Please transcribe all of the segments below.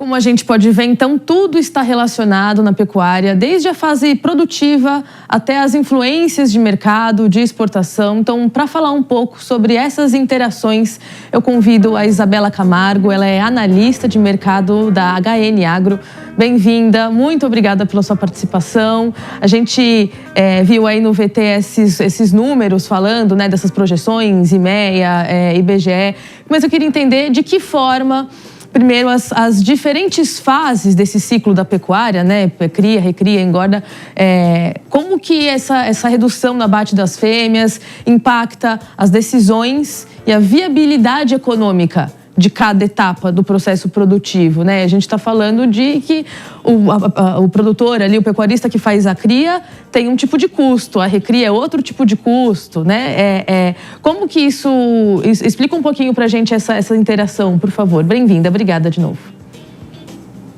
Como a gente pode ver, então, tudo está relacionado na pecuária, desde a fase produtiva até as influências de mercado, de exportação. Então, para falar um pouco sobre essas interações, eu convido a Isabela Camargo, ela é analista de mercado da HN Agro. Bem-vinda, muito obrigada pela sua participação. A gente viu aí no VT esses números falando, né, dessas projeções, IMEA, IBGE, mas eu queria entender de que forma... Primeiro, as diferentes fases desse ciclo da pecuária, né? Cria, recria, engorda. Como que essa redução no abate das fêmeas impacta as decisões e a viabilidade econômica de cada etapa do processo produtivo, né? A gente está falando de que o produtor ali, o pecuarista que faz a cria, tem um tipo de custo, a recria é outro tipo de custo, né? Como que isso... Explica um pouquinho para a gente essa interação, por favor. Bem-vinda, obrigada de novo.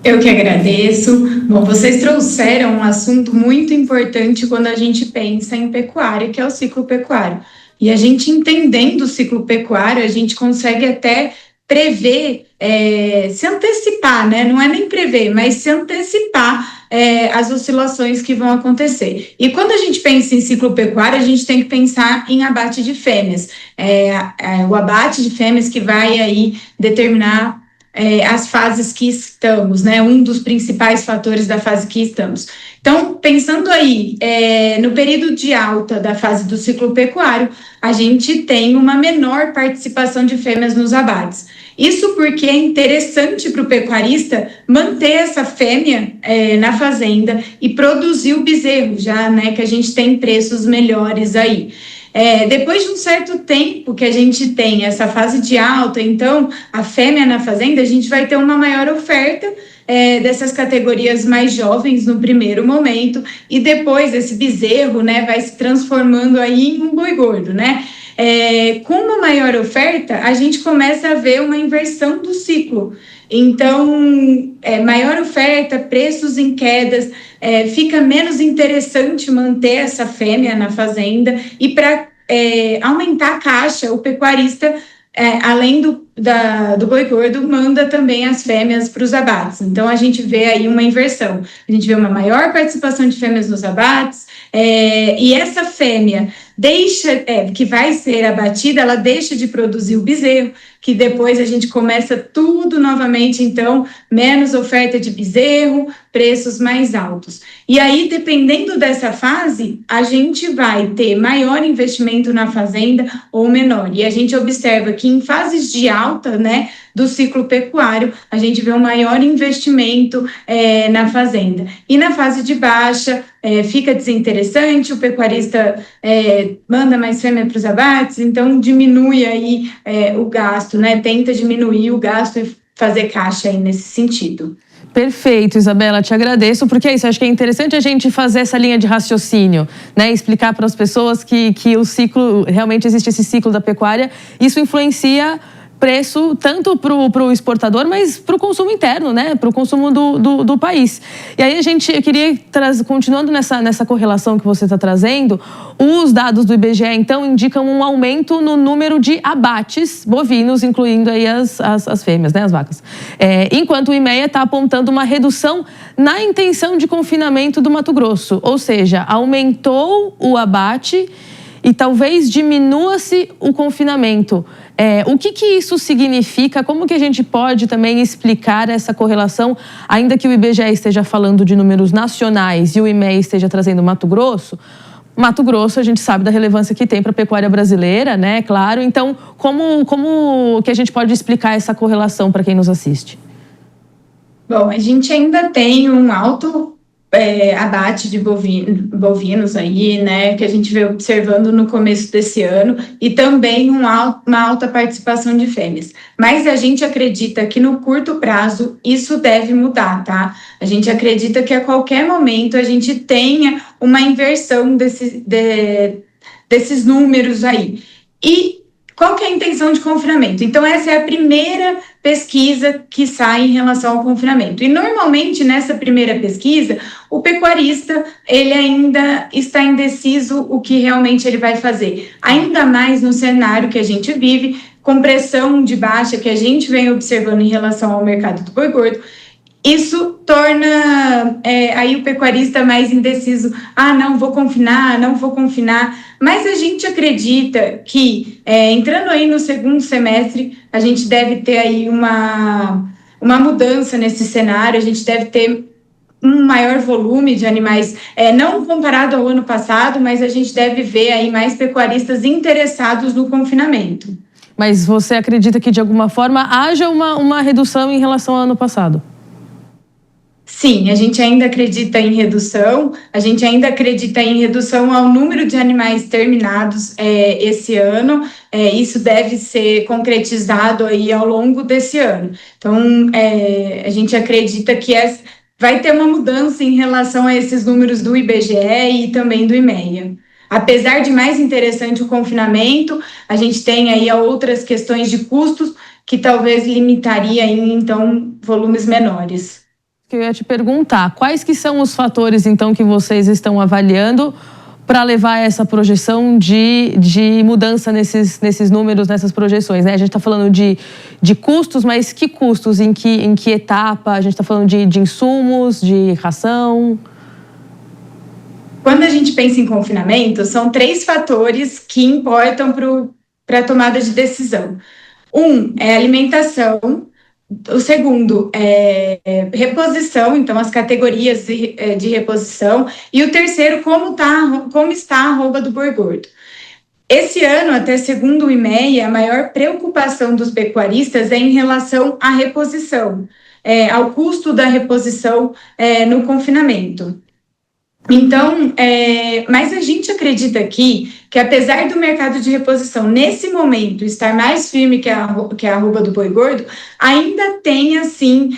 Eu que agradeço. Bom, vocês trouxeram um assunto muito importante quando a gente pensa em pecuária, que é o ciclo pecuário. E a gente entendendo o ciclo pecuário, a gente consegue até prever, se antecipar, né? Não é nem prever, mas se antecipar as oscilações que vão acontecer. E quando a gente pensa em ciclo pecuário, a gente tem que pensar em abate de fêmeas. O abate de fêmeas que vai aí determinar as fases que estamos, né? Um dos principais fatores da fase que estamos. Então, pensando aí no período de alta da fase do ciclo pecuário, a gente tem uma menor participação de fêmeas nos abates. Isso porque é interessante para o pecuarista manter essa fêmea na fazenda e produzir o bezerro, já, né, que a gente tem preços melhores aí. Depois de um certo tempo que a gente tem essa fase de alta, então, a fêmea na fazenda, a gente vai ter uma maior oferta dessas categorias mais jovens no primeiro momento, e depois esse bezerro, né, vai se transformando aí em um boi gordo, né? Com uma maior oferta, a gente começa a ver uma inversão do ciclo. Então, maior oferta, preços em quedas, fica menos interessante manter essa fêmea na fazenda, e para aumentar a caixa, o pecuarista, além do boi gordo, manda também as fêmeas para os abates. Então, a gente vê aí uma inversão. A gente vê uma maior participação de fêmeas nos abates, e essa fêmea que vai ser abatida, ela deixa de produzir o bezerro, que depois a gente começa tudo novamente, então, menos oferta de bezerro, preços mais altos. E aí, dependendo dessa fase, a gente vai ter maior investimento na fazenda ou menor. E a gente observa que em fases de alta, né, do ciclo pecuário, a gente vê um maior investimento na fazenda. E na fase de baixa, fica desinteressante, o pecuarista manda mais fêmea para os abates, então diminui aí o gasto, né? Tenta diminuir o gasto e fazer caixa aí nesse sentido. Perfeito, Isabela, te agradeço, porque é isso, acho que é interessante a gente fazer essa linha de raciocínio, né? Explicar para as pessoas que o ciclo, realmente existe esse ciclo da pecuária, isso influencia preço tanto para o exportador, mas para o consumo interno, né? Para o consumo do país. E aí eu queria continuando nessa correlação que você está trazendo, os dados do IBGE, então, indicam um aumento no número de abates bovinos, incluindo aí as fêmeas, né? As vacas. Enquanto o IMEA está apontando uma redução na intenção de confinamento do Mato Grosso, ou seja, aumentou o abate e talvez diminua-se o confinamento. O que isso significa? Como que a gente pode também explicar essa correlação, ainda que o IBGE esteja falando de números nacionais e o IMEA esteja trazendo Mato Grosso? Mato Grosso, a gente sabe da relevância que tem para a pecuária brasileira, né? Claro. Então, como que a gente pode explicar essa correlação para quem nos assiste? Bom, a gente ainda tem um alto abate de bovinos aí, né, que a gente veio observando no começo desse ano, e também uma alta participação de fêmeas. Mas a gente acredita que no curto prazo isso deve mudar, tá? A gente acredita que a qualquer momento a gente tenha uma inversão desses números aí. E qual que é a intenção de confinamento? Então, essa é a primeira pesquisa que sai em relação ao confinamento. E, normalmente, nessa primeira pesquisa, o pecuarista, ele ainda está indeciso o que realmente ele vai fazer. Ainda mais no cenário que a gente vive, com pressão de baixa que a gente vem observando em relação ao mercado do boi gordo. isso torna aí o pecuarista mais indeciso. Não vou confinar, não vou confinar. Mas a gente acredita que, entrando aí no segundo semestre, a gente deve ter aí uma mudança nesse cenário, a gente deve ter um maior volume de animais, não comparado ao ano passado, mas a gente deve ver aí mais pecuaristas interessados no confinamento. Mas você acredita que, de alguma forma, haja uma redução em relação ao ano passado? Sim, a gente ainda acredita em redução, a gente ainda acredita em redução ao número de animais terminados esse ano, isso deve ser concretizado aí ao longo desse ano. Então, a gente acredita que vai ter uma mudança em relação a esses números do IBGE e também do IMEA. Apesar de mais interessante o confinamento, a gente tem aí outras questões de custos que talvez limitaria aí, então, volumes menores. Eu ia te perguntar, quais que são os fatores, então, que vocês estão avaliando para levar essa projeção de mudança nesses números, nessas projeções, né? A gente está falando de custos, mas que custos? Em que etapa? A gente está falando de insumos, de ração? Quando a gente pensa em confinamento, são 3 fatores que importam para a tomada de decisão. Um é alimentação. O segundo é reposição, então as categorias de reposição. E o terceiro, como está a arroba do boi gordo. Esse ano, até segundo o IMEA, a maior preocupação dos pecuaristas é em relação à reposição, ao custo da reposição no confinamento. Então, mas a gente acredita aqui que, apesar do mercado de reposição, nesse momento, estar mais firme que a arroba do boi gordo, ainda tem, assim,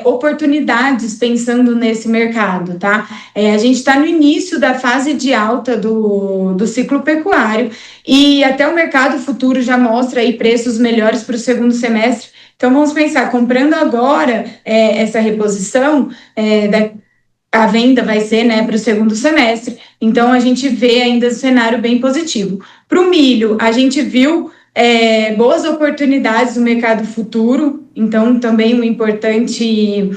oportunidades pensando nesse mercado, tá? A gente está no início da fase de alta do ciclo pecuário e até o mercado futuro já mostra aí preços melhores para o segundo semestre. Então, vamos pensar, comprando agora essa reposição, a venda vai ser, para o segundo semestre, então a gente vê ainda um cenário bem positivo. Para o milho, a gente viu boas oportunidades no mercado futuro, então também um importante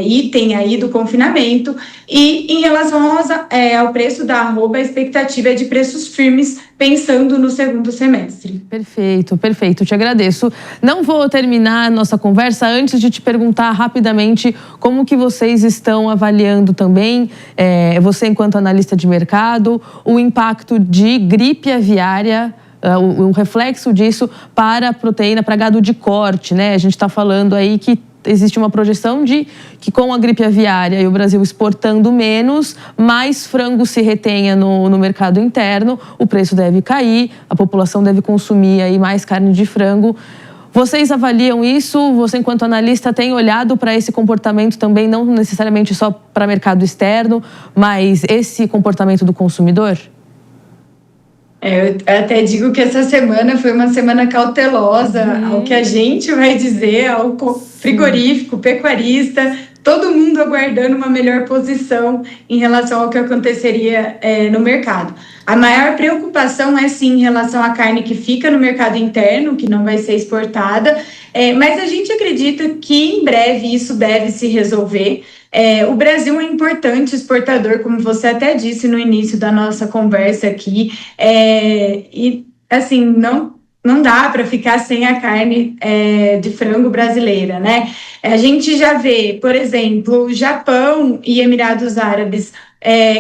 item aí do confinamento. E em relação ao preço da arroba, a expectativa é de preços firmes, pensando no segundo semestre. Perfeito, perfeito, te agradeço. Não vou terminar a nossa conversa antes de te perguntar rapidamente como que vocês estão avaliando também, você enquanto analista de mercado, o impacto de gripe aviária, o reflexo disso para a proteína, para gado de corte, né? A gente está falando aí que existe uma projeção de que com a gripe aviária e o Brasil exportando menos, mais frango se retenha no mercado interno, o preço deve cair, a população deve consumir aí mais carne de frango. Vocês avaliam isso? Você, enquanto analista, tem olhado para esse comportamento também, não necessariamente só para mercado externo, mas esse comportamento do consumidor? Eu até digo que essa semana foi uma semana cautelosa ao que a gente vai dizer, ao frigorífico, pecuarista, todo mundo aguardando uma melhor posição em relação ao que aconteceria no mercado. A maior preocupação é sim em relação à carne que fica no mercado interno, que não vai ser exportada, mas a gente acredita que em breve isso deve se resolver. O Brasil é um importante exportador, como você até disse no início da nossa conversa aqui, e assim, não dá para ficar sem a carne de frango brasileira, né? A gente já vê, por exemplo, Japão e Emirados Árabes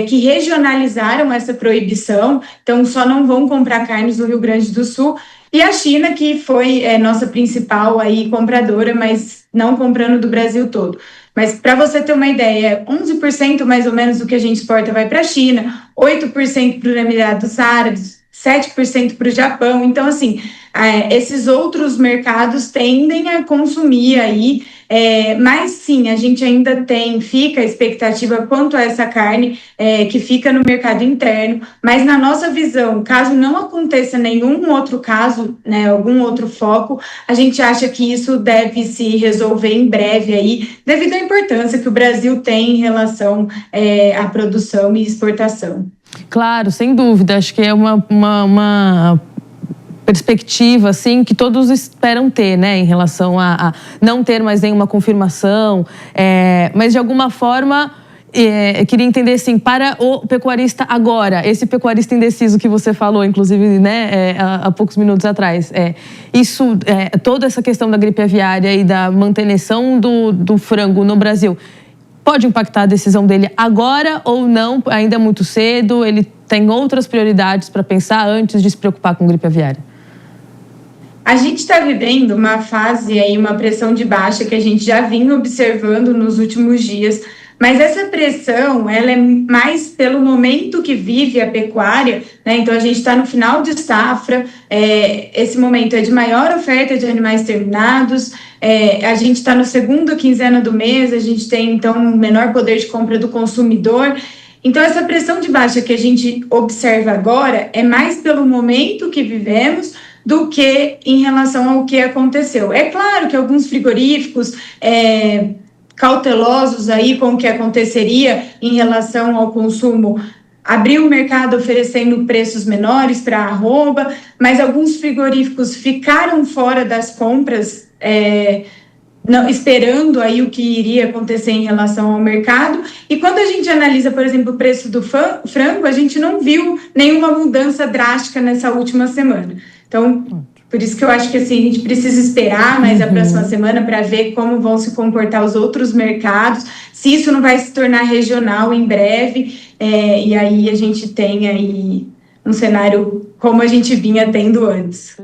que regionalizaram essa proibição, então só não vão comprar carnes do Rio Grande do Sul, e a China, que foi nossa principal aí compradora, mas não comprando do Brasil todo. Mas para você ter uma ideia, 11% mais ou menos do que a gente exporta vai para a China, 8% para os Emirados Árabes, 7% para o Japão. Então, assim, esses outros mercados tendem a consumir aí, mas sim, a gente ainda fica a expectativa quanto a essa carne que fica no mercado interno, mas na nossa visão, caso não aconteça nenhum outro caso, né, algum outro foco, a gente acha que isso deve se resolver em breve aí, devido à importância que o Brasil tem em relação à produção e exportação. Claro, sem dúvida, acho que é uma perspectiva, assim, que todos esperam ter, né, em relação a não ter mais nenhuma confirmação, mas de alguma forma, eu queria entender, assim, para o pecuarista agora, esse pecuarista indeciso que você falou, inclusive, né, há poucos minutos atrás, toda essa questão da gripe aviária e da manutenção do frango no Brasil, pode impactar a decisão dele agora ou não? Ainda é muito cedo, ele tem outras prioridades para pensar antes de se preocupar com gripe aviária? A gente está vivendo uma fase aí, uma pressão de baixa que a gente já vinha observando nos últimos dias, mas essa pressão, ela é mais pelo momento que vive a pecuária, né? Então a gente está no final de safra, esse momento é de maior oferta de animais terminados, a gente está no segundo quinzena do mês, a gente tem então um menor poder de compra do consumidor. Então, essa pressão de baixa que a gente observa agora é mais pelo momento que vivemos do que em relação ao que aconteceu. É claro que alguns frigoríficos cautelosos aí com o que aconteceria em relação ao consumo abriu o mercado oferecendo preços menores para a arroba, mas alguns frigoríficos ficaram fora das compras, não, esperando aí o que iria acontecer em relação ao mercado. E quando a gente analisa, por exemplo, o preço do frango, a gente não viu nenhuma mudança drástica nessa última semana. Então, por isso que eu acho que assim, a gente precisa esperar mais a próxima semana para ver como vão se comportar os outros mercados, se isso não vai se tornar regional em breve, e aí a gente tem aí um cenário como a gente vinha tendo antes.